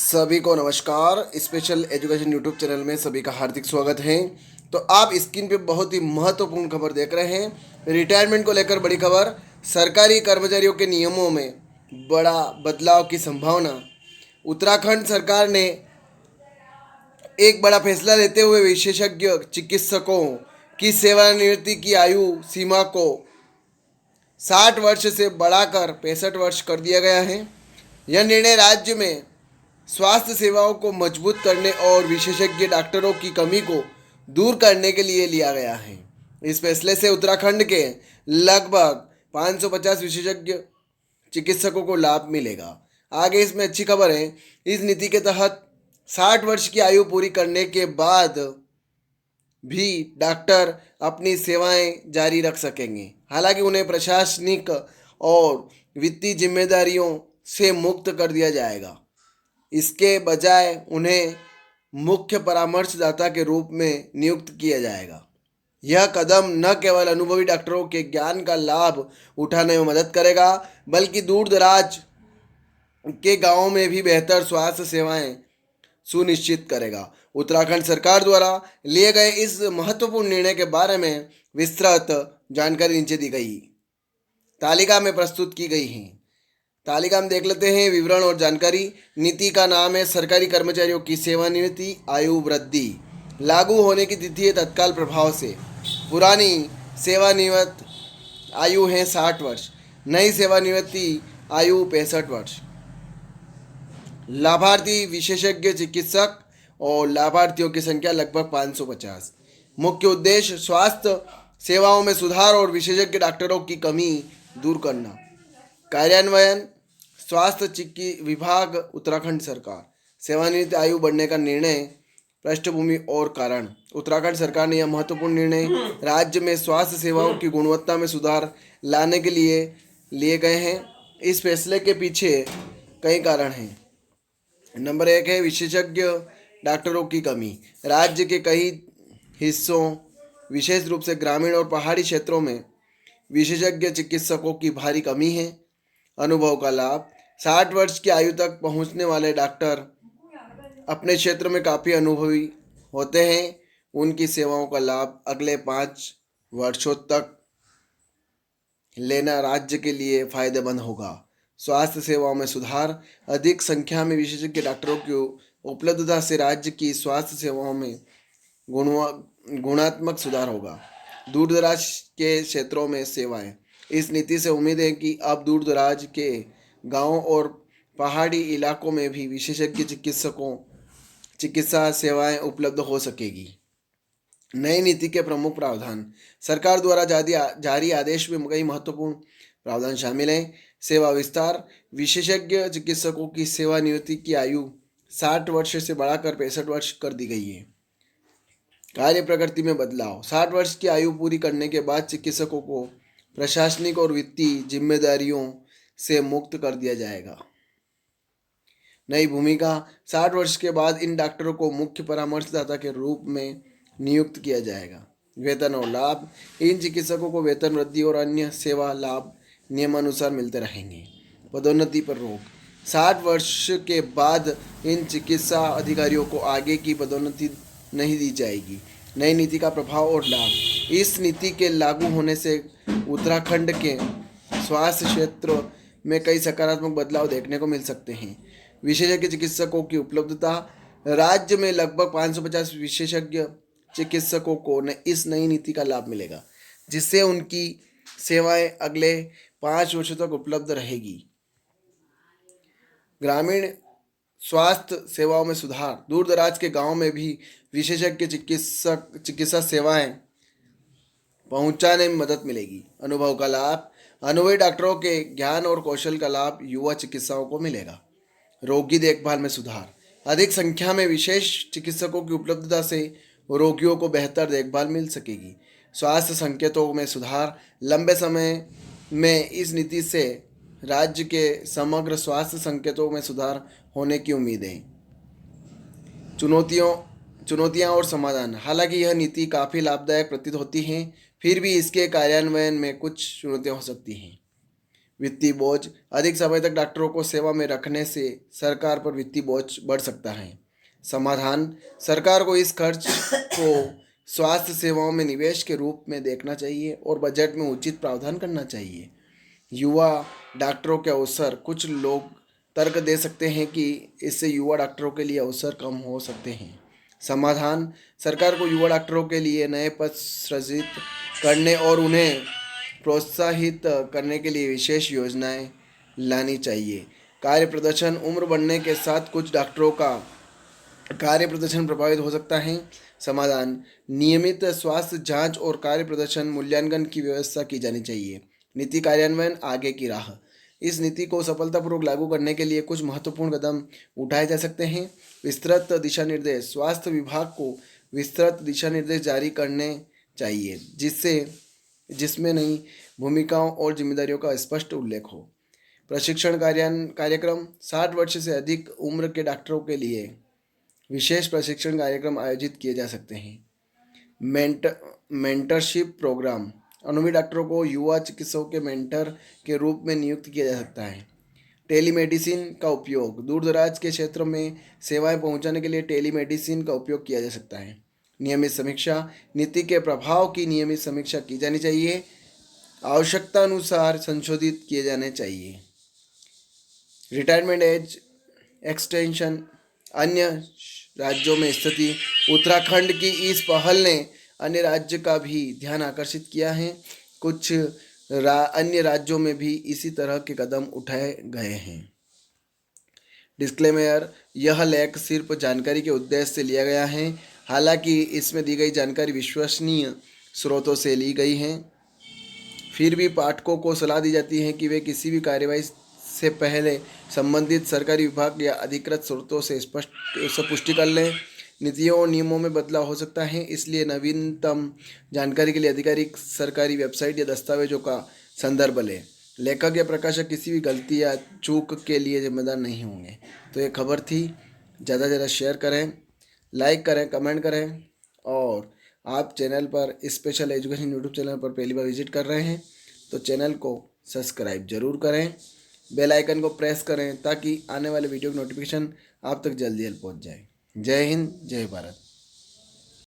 सभी को नमस्कार। स्पेशल एजुकेशन यूट्यूब चैनल में सभी का हार्दिक स्वागत है। तो आप स्क्रीन पे बहुत ही महत्वपूर्ण खबर देख रहे हैं। रिटायरमेंट को लेकर बड़ी खबर। सरकारी कर्मचारियों के नियमों में बड़ा बदलाव की संभावना। उत्तराखंड सरकार ने एक बड़ा फैसला लेते हुए विशेषज्ञ चिकित्सकों की सेवानिवृत्ति की आयु सीमा को 60 वर्ष से बढ़ाकर 65 वर्ष कर दिया गया है। यह निर्णय राज्य में स्वास्थ्य सेवाओं को मजबूत करने और विशेषज्ञ डॉक्टरों की कमी को दूर करने के लिए लिया गया है। इस फैसले से उत्तराखंड के लगभग 550 विशेषज्ञ चिकित्सकों को लाभ मिलेगा। आगे इसमें अच्छी खबर है। इस नीति के तहत 60 वर्ष की आयु पूरी करने के बाद भी डॉक्टर अपनी सेवाएं जारी रख सकेंगे। हालांकि उन्हें प्रशासनिक और वित्तीय जिम्मेदारियों से मुक्त कर दिया जाएगा। इसके बजाय उन्हें मुख्य परामर्शदाता के रूप में नियुक्त किया जाएगा। यह कदम न केवल अनुभवी डॉक्टरों के ज्ञान का लाभ उठाने में मदद करेगा, बल्कि दूर दराज के गांवों में भी बेहतर स्वास्थ्य सेवाएं सुनिश्चित करेगा। उत्तराखंड सरकार द्वारा लिए गए इस महत्वपूर्ण निर्णय के बारे में विस्तृत जानकारी नीचे दी गई तालिका में प्रस्तुत की गई है। तालिका में देख लेते हैं विवरण और जानकारी। नीति का नाम है सरकारी कर्मचारियों की सेवानिवृत्ति आयु वृद्धि। लागू होने की तिथि है तत्काल प्रभाव से। पुरानी सेवानिवृत्त आयु है 60 वर्ष, नई सेवानिवृत्ति आयु 65 वर्ष। लाभार्थी विशेषज्ञ चिकित्सक और लाभार्थियों की संख्या लगभग 550। मुख्य उद्देश्य स्वास्थ्य सेवाओं में सुधार और विशेषज्ञ डॉक्टरों की कमी दूर करना। कार्यान्वयन स्वास्थ्य विभाग उत्तराखंड सरकार। सेवानिवृत्ति आयु बढ़ने का निर्णय, पृष्ठभूमि और कारण। उत्तराखंड सरकार ने यह महत्वपूर्ण निर्णय राज्य में स्वास्थ्य सेवाओं की गुणवत्ता में सुधार लाने के लिए लिए गए हैं। इस फैसले के पीछे कई कारण हैं। नंबर 1 है विशेषज्ञ डॉक्टरों की कमी। राज्य के कई हिस्सों, विशेष रूप से ग्रामीण और पहाड़ी क्षेत्रों में विशेषज्ञ चिकित्सकों की भारी कमी है। अनुभव का लाभ। 60 वर्ष की आयु तक पहुंचने वाले डॉक्टर अपने क्षेत्र में काफ़ी अनुभवी होते हैं। उनकी सेवाओं का लाभ अगले 5 वर्षों तक लेना राज्य के लिए फायदेमंद होगा। स्वास्थ्य सेवाओं में सुधार। अधिक संख्या में विशेषज्ञ डॉक्टरों की उपलब्धता से राज्य की स्वास्थ्य सेवाओं में गुणात्मक सुधार होगा। दूर दराज के क्षेत्रों में सेवाएं। इस नीति से उम्मीद है कि अब दूर दराज के गांवों और पहाड़ी इलाकों में भी विशेषज्ञ चिकित्सा सेवाएं उपलब्ध हो सकेगी। नई नीति के प्रमुख प्रावधान। सरकार द्वारा जारी आदेश में कई महत्वपूर्ण प्रावधान शामिल हैं। सेवा विस्तार। विशेषज्ञ चिकित्सकों की सेवानिवृत्ति की आयु 60 वर्ष से बढ़ाकर 65 वर्ष कर दी गई है। कार्य प्रकृति में बदलाव। 60 वर्ष की आयु पूरी करने के बाद चिकित्सकों को प्रशासनिक और वित्तीय जिम्मेदारियों से मुक्त कर दिया जाएगा। नई भूमिका। 60 वर्ष के बाद इन डॉक्टरों को मुख्य परामर्शदाता के रूप में नियुक्त किया जाएगा। वेतन और लाभ। इन चिकित्सकों को वेतन वृद्धि और अन्य सेवा लाभ नियमानुसार मिलते रहेंगे। पदोन्नति पर रोक। 60 वर्ष के बाद इन चिकित्सा अधिकारियों को आगे की पदोन्नति नहीं दी जाएगी। नई नीति का प्रभाव और लाभ। इस नीति के लागू होने से उत्तराखंड के स्वास्थ्य क्षेत्र में कई सकारात्मक बदलाव देखने को मिल सकते हैं। विशेषज्ञ चिकित्सकों की उपलब्धता। राज्य में लगभग 550 विशेषज्ञ चिकित्सकों को इस नई नीति का लाभ मिलेगा, जिससे उनकी सेवाएं अगले 5 वर्षों तक उपलब्ध रहेगी। ग्रामीण स्वास्थ्य सेवाओं में सुधार। दूर दराज के गांवों में भी विशेषज्ञ चिकित्सा सेवाएं पहुंचाने में मदद मिलेगी। अनुभव का लाभ। अनुभवी डॉक्टरों के ज्ञान और कौशल का लाभ युवा चिकित्सकों को मिलेगा। रोगी देखभाल में सुधार। अधिक संख्या में विशेष चिकित्सकों की उपलब्धता से रोगियों को बेहतर देखभाल मिल सकेगी। स्वास्थ्य संकेतों में सुधार। लंबे समय में इस नीति से राज्य के समग्र स्वास्थ्य संकेतों में सुधार होने की उम्मीद है। चुनौतियां और समाधान। हालांकि यह नीति काफ़ी लाभदायक प्रतीत होती है, फिर भी इसके कार्यान्वयन में कुछ चुनौतियां हो सकती हैं। वित्तीय बोझ, अधिक समय तक डॉक्टरों को सेवा में रखने से सरकार पर वित्तीय बोझ बढ़ सकता है। समाधान, सरकार को इस खर्च को स्वास्थ्य सेवाओं में निवेश के रूप में देखना चाहिए और बजट में उचित प्रावधान करना चाहिए। युवा डॉक्टरों के अवसर, कुछ लोग तर्क दे सकते हैं कि इससे युवा डॉक्टरों के लिए अवसर कम हो सकते हैं। समाधान, सरकार को युवा डॉक्टरों के लिए नए पद सृजित करने और उन्हें प्रोत्साहित करने के लिए विशेष योजनाएं लानी चाहिए। कार्य प्रदर्शन, उम्र बढ़ने के साथ कुछ डॉक्टरों का कार्य प्रदर्शन प्रभावित हो सकता है। समाधान, नियमित स्वास्थ्य जांच और कार्य प्रदर्शन मूल्यांकन की व्यवस्था की जानी चाहिए। नीति कार्यान्वयन, आगे की राह। इस नीति को सफलतापूर्वक लागू करने के लिए कुछ महत्वपूर्ण कदम उठाए जा सकते हैं। विस्तृत दिशा निर्देश, स्वास्थ्य विभाग को विस्तृत दिशा निर्देश जारी करने चाहिए जिसमें नई भूमिकाओं और जिम्मेदारियों का स्पष्ट उल्लेख हो। प्रशिक्षण कार्यक्रम, 60 वर्ष से अधिक उम्र के डॉक्टरों के लिए विशेष प्रशिक्षण कार्यक्रम आयोजित किए जा सकते हैं। मेंटरशिप प्रोग्राम, अनुभवी डॉक्टरों को युवा चिकित्सकों के मेंटर के रूप में नियुक्त किया जा सकता है। टेलीमेडिसिन का उपयोग, दूर दराज के क्षेत्रों में सेवाएं पहुंचाने के लिए टेलीमेडिसिन का उपयोग किया जा सकता है। नियमित समीक्षा, नीति के प्रभाव की नियमित समीक्षा की जानी चाहिए, आवश्यकता अनुसार संशोधित किए जाने चाहिए। रिटायरमेंट एज एक्सटेंशन, अन्य राज्यों में स्थिति, उत्तराखंड की इस पहल ने अन्य राज्य का भी ध्यान आकर्षित किया है। कुछ अन्य राज्यों में भी इसी तरह के कदम उठाए गए हैं। डिस्क्लेमेयर, यह लेख सिर्फ जानकारी के उद्देश्य से लिया गया है, हालांकि इसमें दी गई जानकारी विश्वसनीय स्रोतों से ली गई है। फिर भी पाठकों को सलाह दी जाती है कि वे किसी भी कार्यवाही से पहले संबंधित सरकारी विभाग या अधिकृत स्रोतों से स्पष्ट पुष्टि कर लें। नीतियों और नियमों में बदलाव हो सकता है, इसलिए नवीनतम जानकारी के लिए आधिकारिक सरकारी वेबसाइट या दस्तावेजों का संदर्भ लें। लेखक या प्रकाशक किसी भी गलती या चूक के लिए जिम्मेदार नहीं होंगे। तो ये खबर थी, ज़्यादा से ज़्यादा शेयर करें, लाइक करें, कमेंट करें। और आप चैनल पर स्पेशल एजुकेशन यूट्यूब चैनल पर पहली बार विजिट कर रहे हैं तो चैनल को सब्सक्राइब जरूर करें, बेल आइकन को प्रेस करें ताकि आने वाले वीडियो की नोटिफिकेशन आप तक जल्दी पहुंच जाए। जय हिंद, जय भारत।